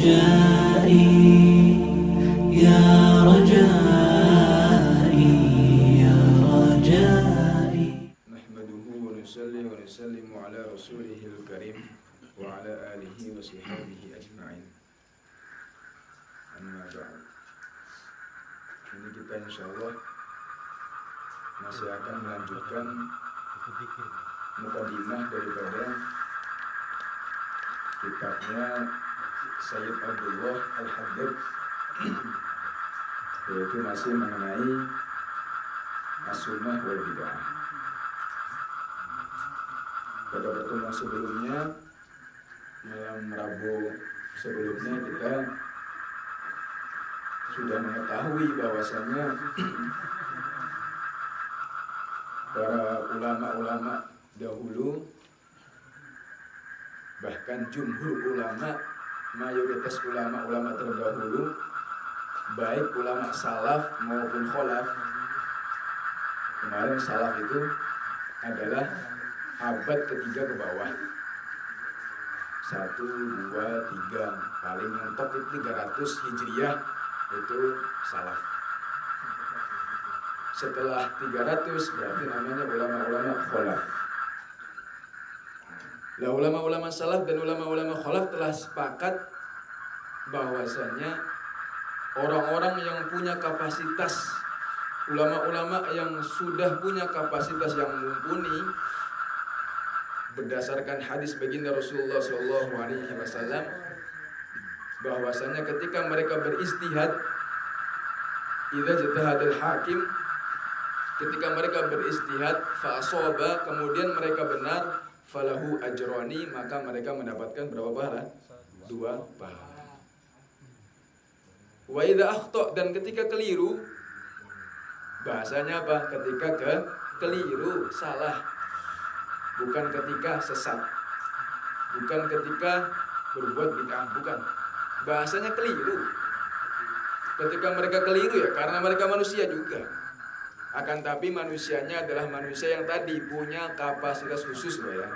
رجائي يا رجائي يا رجائي. نحمده ونصلي ونسلم على رسوله الكريم وعلى آله وصحبه أجمعين. Amma ba'd. Ini kita insyaallah masih akan melanjutkan mukadimah daripada kitabnya Sayyid Abdullah Al-Haddad, yaitu masih mengenai as-sunnah wal bid'ah. Pada pertemuan sebelumnya, malam Rabu sebelumnya, kita sudah mengetahui bahwasanya para ulama-ulama dahulu, bahkan jumhur ulama, mayoritas ulama-ulama terdahulu, baik ulama salaf maupun kholaf. Kemarin salaf itu adalah abad ketiga ke bawah, 1, 2, 3, paling mentok itu 300 Hijriyah itu salaf. Setelah 300 berarti namanya ulama-ulama kholaf. Nah, ulama-ulama salaf dan ulama-ulama kholaf telah sepakat bahwasanya orang-orang yang punya kapasitas, ulama-ulama yang sudah punya kapasitas yang mumpuni berdasarkan hadis baginda Rasulullah SAW, bahwasanya ketika mereka beristihad, idza jatahadal hakim, ketika mereka beristihad fa asaba, kemudian mereka benar, falahu ajrani, maka mereka mendapatkan berapa pahala? 2 pahala. Wa idza akhta, dan ketika keliru, bahasanya apa? Ketika keliru, salah, bukan ketika sesat, bukan ketika berbuat bid'ah, bukan. Bahasanya keliru. Ketika mereka keliru ya karena mereka manusia juga. Akan tapi manusianya adalah manusia yang tadi punya kapasitas khusus loh ya.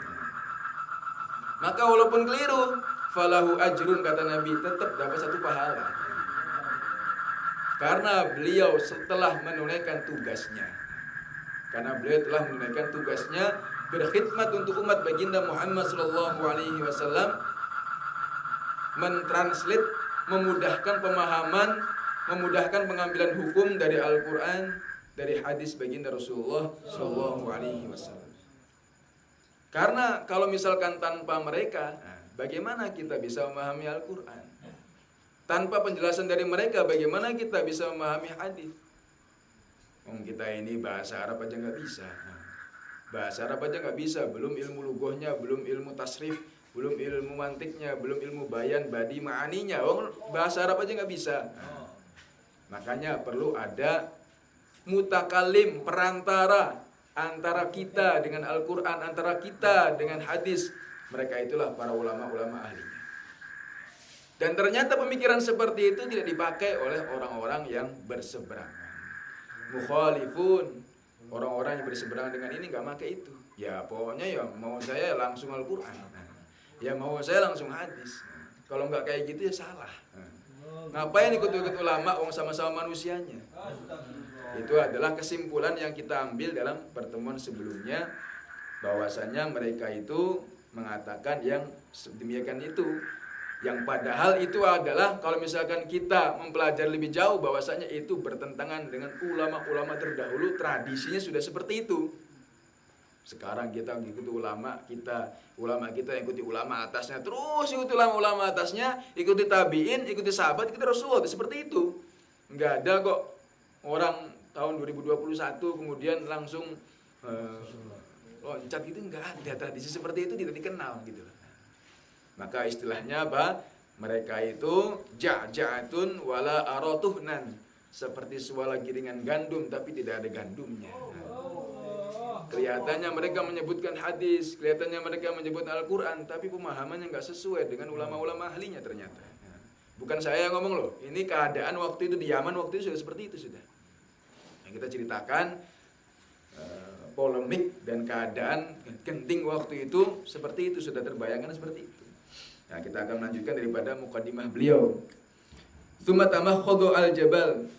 Maka walaupun keliru, falahu ajrun, kata Nabi, tetap dapat 1 pahala. Karena beliau setelah menunaikan tugasnya. Karena beliau telah menunaikan tugasnya berkhidmat untuk umat baginda Muhammad SAW, mentranslate, memudahkan pemahaman, memudahkan pengambilan hukum dari Al-Quran, dari hadis baginda Rasulullah SAW. Karena kalau misalkan tanpa mereka, bagaimana kita bisa memahami Al-Quran? Tanpa penjelasan dari mereka, bagaimana kita bisa memahami hadis? Kita ini bahasa Arab aja nggak bisa. Bahasa Arab aja nggak bisa, belum ilmu lughahnya, belum ilmu tasrif, belum ilmu mantiknya, belum ilmu bayan, badi, ma'aninya. Bahasa Arab aja nggak bisa. Makanya perlu ada mutakalim, perantara antara kita dengan Al-Quran, antara kita dengan hadis. Mereka itulah para ulama-ulama ahlinya. Dan ternyata pemikiran seperti itu tidak dipakai oleh orang-orang yang berseberangan. Mukhalifun, orang-orang yang berseberangan dengan ini nggak pakai itu. Ya pokoknya ya mau saya langsung Al-Quran, ya mau saya langsung hadis. Kalau nggak kayak gitu ya salah. Ngapain ikut-ikut ulama, sama-sama manusianya. Itu adalah kesimpulan yang kita ambil dalam pertemuan sebelumnya, bahwasanya mereka itu mengatakan yang demikian itu. Yang padahal itu adalah, kalau misalkan kita mempelajari lebih jauh, bahwasanya itu bertentangan dengan ulama-ulama terdahulu, tradisinya sudah seperti itu. Sekarang kita mengikuti ulama kita ikuti ulama atasnya, terus ikuti ulama atasnya, ikuti tabi'in, ikuti sahabat, ikuti Rasulullah, seperti itu. Enggak ada kok orang tahun 2021 kemudian langsung loncat gitu, enggak ada. Tradisi seperti itu tidak dikenal gitu. Maka istilahnya apa? Mereka itu ja'ja'atun wala aratuhnan, seperti suala giringan gandum tapi tidak ada gandumnya. Kelihatannya mereka menyebutkan hadis, kelihatannya mereka menyebut Al-Quran, tapi pemahamannya nggak sesuai dengan ulama-ulama ahlinya ternyata. Bukan saya yang ngomong loh, ini keadaan waktu itu di Yaman waktu itu sudah seperti itu sudah. Yang kita ceritakan polemik dan keadaan genting waktu itu seperti itu, sudah terbayangkan seperti itu. Nah, kita akan melanjutkan daripada muqaddimah beliau. Tsumma tamakhadhu al-jabal.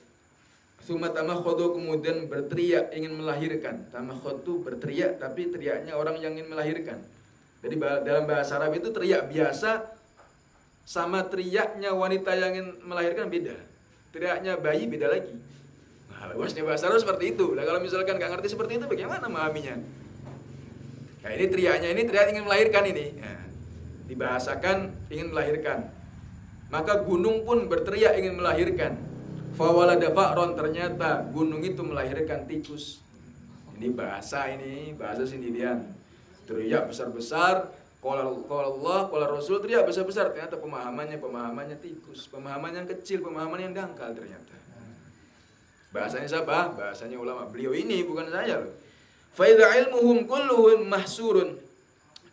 Tsumma tamakhadhu, kemudian berteriak ingin melahirkan. Tamakhadhu itu berteriak, tapi teriaknya orang yang ingin melahirkan. Jadi dalam bahasa Arab itu teriak biasa sama teriaknya wanita yang ingin melahirkan beda. Teriaknya bayi beda lagi. Nah, luasnya bahasa Arab seperti itu. Nah, kalau misalkan nggak ngerti seperti itu, bagaimana memahaminya? Nah, ini teriaknya, ini teriak ingin melahirkan ini. Nah, dibahasakan ingin melahirkan. Maka gunung pun berteriak ingin melahirkan. Fawalada fa'ron, ternyata gunung itu melahirkan tikus. Ini bahasa sendirian. Teriak besar-besar, qala Allah, qala Rasul, teriak besar-besar. Ternyata pemahamannya tikus, pemahaman yang kecil, pemahaman yang dangkal ternyata. Bahasanya siapa? Bahasanya ulama. Beliau ini bukan saya loh. Fa idza ilmuhum kulluhum mahsurun.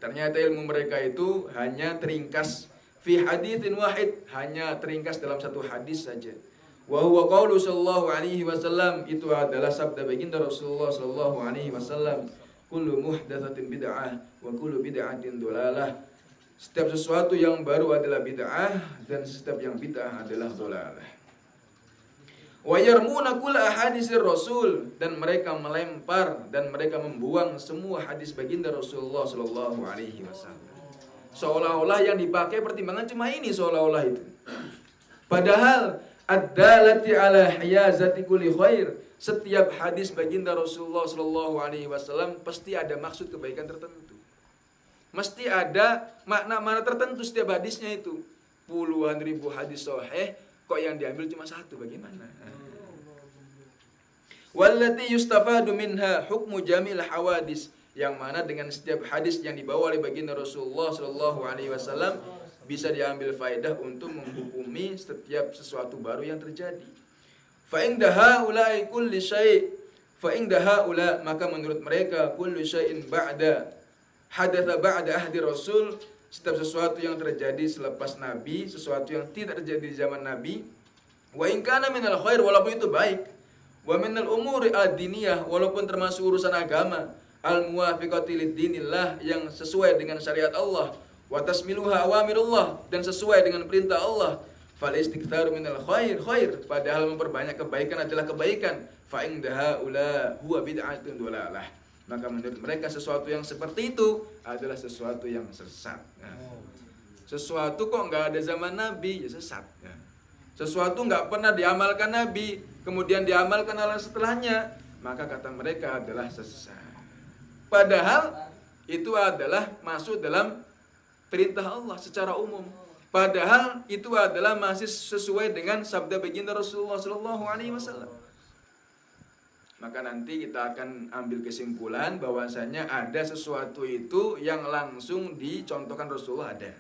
Ternyata ilmu mereka itu hanya teringkas fi haditsin wahid, hanya teringkas dalam satu hadis saja. Wa huwa qaulu sallallahu alaihi wasallam, itu adalah sabda baginda Rasulullah sallallahu alaihi wasallam. Kullu muhdatsatin bid'ah wa kullu bid'atin dhalalah. Setiap sesuatu yang baru adalah bid'ah dan setiap yang bid'ah adalah dhalalah. Wa yarmuna kull ahaditsir rasul, dan mereka melempar dan mereka membuang semua hadis baginda Rasulullah sallallahu alaihi wasallam. Seolah-olah yang dipakai pertimbangan cuma ini, seolah-olah itu. Padahal ad-dalati ala hiyazati kulli khair, setiap hadis baginda Rasulullah sallallahu alaihi wasallam pasti ada maksud kebaikan tertentu. Mesti ada makna-makna tertentu setiap hadisnya itu. Puluhan ribu hadis sahih, kok yang diambil cuma satu, bagaimana? Wallati yustafadu minha hukmu jamil hawadis, yang mana dengan setiap hadis yang dibawa oleh baginda Rasulullah sallallahu alaihi wasallam bisa diambil faedah untuk menghukumi setiap sesuatu baru yang terjadi. Fa inda haula'i kulli syai', fa inda haula, maka menurut mereka kullu syai'in ba'da hadatsa ba'da ahdi Rasul, setiap sesuatu yang terjadi selepas Nabi, sesuatu yang tidak terjadi di zaman Nabi, wa in kana minal khair, walaupun itu baik, wa minal umuri ad-diniyah, walaupun termasuk urusan agama, al-muwafiqati lid-dinillah, yang sesuai dengan syariat Allah, wa tasmiluha awamirullah, dan sesuai dengan perintah Allah, fal istiktharu minal khair, padahal memperbanyak kebaikan adalah kebaikan, fa inda haula huwa bid'atun dhalalah, maka menurut mereka sesuatu yang seperti itu adalah sesuatu yang sesat. Sesuatu kok nggak ada zaman Nabi, ya sesat. Sesuatu nggak pernah diamalkan Nabi, kemudian diamalkan oleh setelahnya, maka kata mereka adalah sesat. Padahal itu adalah masuk dalam perintah Allah secara umum. Padahal itu adalah masih sesuai dengan sabda baginda Rasulullah sallallahu alaihi wasallam. Maka nanti kita akan ambil kesimpulan bahwasanya ada sesuatu itu yang langsung dicontohkan Rasulullah, ada.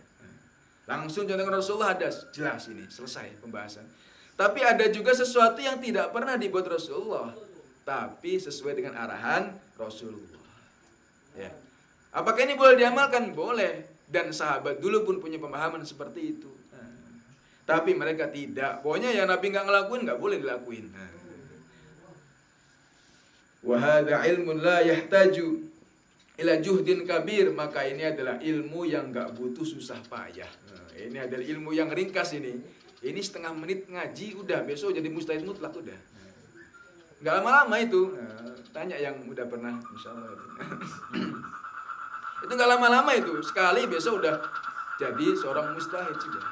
Langsung contohkan Rasulullah ada, jelas ini, selesai pembahasan. Tapi ada juga sesuatu yang tidak pernah dibuat Rasulullah, tapi sesuai dengan arahan Rasulullah. Ya. Apakah ini boleh diamalkan? Boleh. Dan sahabat dulu pun punya pemahaman seperti itu. Tapi mereka tidak. Pokoknya yang Nabi nggak ngelakuin, nggak boleh dilakuin. Wa hadza ilmun la yahtaju ila juhdin kabir, maka ini adalah ilmu yang nggak butuh susah payah. Ini adalah ilmu yang ringkas ini. Ini setengah menit ngaji udah, besok jadi mustahid mutlak udah. Nggak lama-lama itu. Tanya yang udah pernah, insyaallah. Itu nggak lama-lama itu, sekali besok udah jadi seorang mustahid sudah.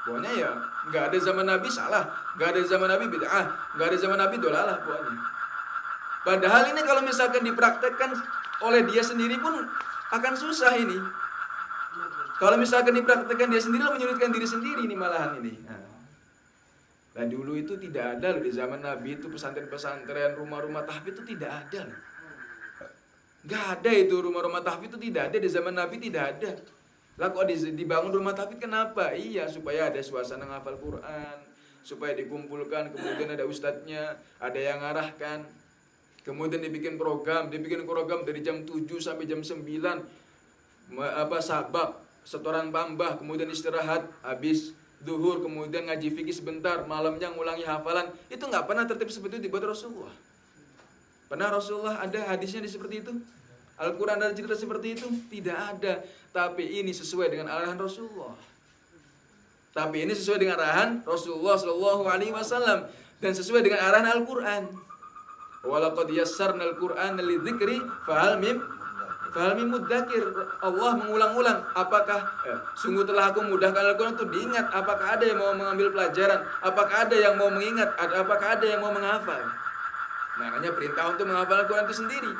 Pokoknya ya nggak ada zaman Nabi salah, nggak ada zaman Nabi bid'ah, nggak ada zaman Nabi dolalah pokoknya. Padahal ini kalau misalkan dipraktekkan oleh dia sendiri pun akan susah ini. Kalau misalkan dipraktekkan dia sendiri, menyulitkan diri sendiri ini malahan ini. Nah dulu itu tidak ada loh, di zaman Nabi itu pesantren-pesantren, rumah-rumah tahfidz itu tidak ada loh. Gak ada itu rumah-rumah tahfidz, itu tidak ada di zaman Nabi, tidak ada. Lah kok dibangun rumah tahfidz kenapa? Iya, supaya ada suasana ngafal Quran, supaya dikumpulkan, kemudian ada ustadznya, ada yang ngarahkan. Kemudian dibikin program dari jam 7 sampai jam 9. Sabab, setoran pambah, kemudian istirahat, habis zuhur, kemudian ngaji fikih sebentar, malamnya ngulangi hafalan. Itu nggak pernah tertib seperti itu dibuat Rasulullah. Pernah Rasulullah ada hadisnya seperti itu? Al-Quran ada cerita seperti itu? Tidak ada. Tapi ini sesuai dengan arahan Rasulullah. Tapi ini sesuai dengan arahan Rasulullah Shallallahu Alaihi Wasallam dan sesuai dengan arahan Al-Quran. Walaqad yassarnal Qur'ana lidzikri fahal mim mudzakir. Allah mengulang-ulang, apakah sungguh telah aku mudahkan Al-Quran itu diingat. Apakah ada yang mau mengambil pelajaran? Apakah ada yang mau mengingat? Apakah ada yang mau menghafal? Makanya perintah untuk menghafal Al-Quran itu sendiri.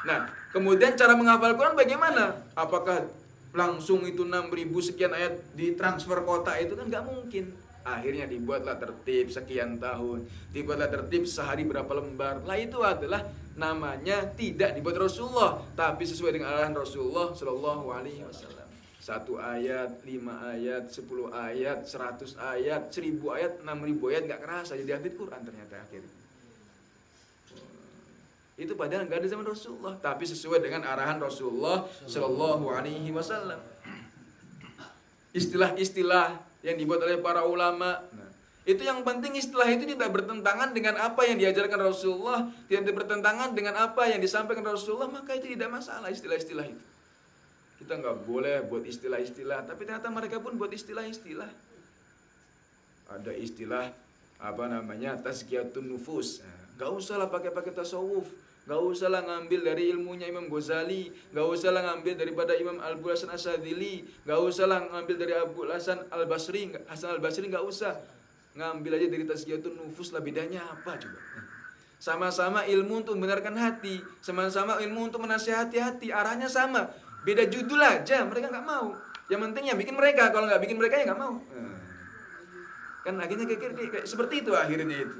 Nah, kemudian cara menghafal Al-Quran bagaimana? Apakah langsung itu 6.000 sekian ayat ditransfer kota? Itu kan nggak mungkin. Akhirnya dibuatlah tertib sekian tahun, dibuatlah tertib sehari berapa lembar. Lah itu adalah namanya tidak dibuat Rasulullah, tapi sesuai dengan arahan Rasulullah Shallallahu Alaihi Wasallam. 1 ayat, 5 ayat, 10 ayat, 100 ayat, 1000 ayat, 6000 ayat nggak kerasa jadi hafid Quran ternyata akhirnya. Itu padahal nggak ada zaman Rasulullah, tapi sesuai dengan arahan Rasulullah Shallallahu Alaihi Wasallam. Istilah-istilah yang dibuat oleh para ulama, itu yang penting istilah itu tidak bertentangan dengan apa yang diajarkan Rasulullah, tidak bertentangan dengan apa yang disampaikan Rasulullah, maka itu tidak masalah istilah-istilah itu. Kita nggak boleh buat istilah-istilah, tapi ternyata mereka pun buat istilah-istilah. Ada istilah tazkiyatun nufus. Nggak usahlah pakai tasawuf. Gak usahlah ngambil dari ilmunya Imam Ghazali, gak usahlah ngambil daripada Imam Abu Hasan Asyadzili, gak usahlah ngambil dari Abu Hasan Al-Basri, gak usah. Ngambil aja dari Tazkiyatun Nufus lah, bedanya apa coba? Sama-sama ilmu untuk membenarkan hati, sama-sama ilmu untuk menasihati hati, arahnya sama. Beda judul aja, mereka gak mau. Yang penting yang bikin mereka, kalau gak bikin mereka ya gak mau. Kan akhirnya kayak seperti itu akhirnya itu.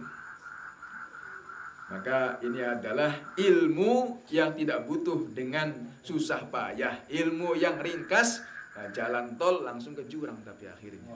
Maka ini adalah ilmu yang tidak butuh dengan susah payah. Ilmu yang ringkas, jalan tol langsung ke jurang tapi akhirnya.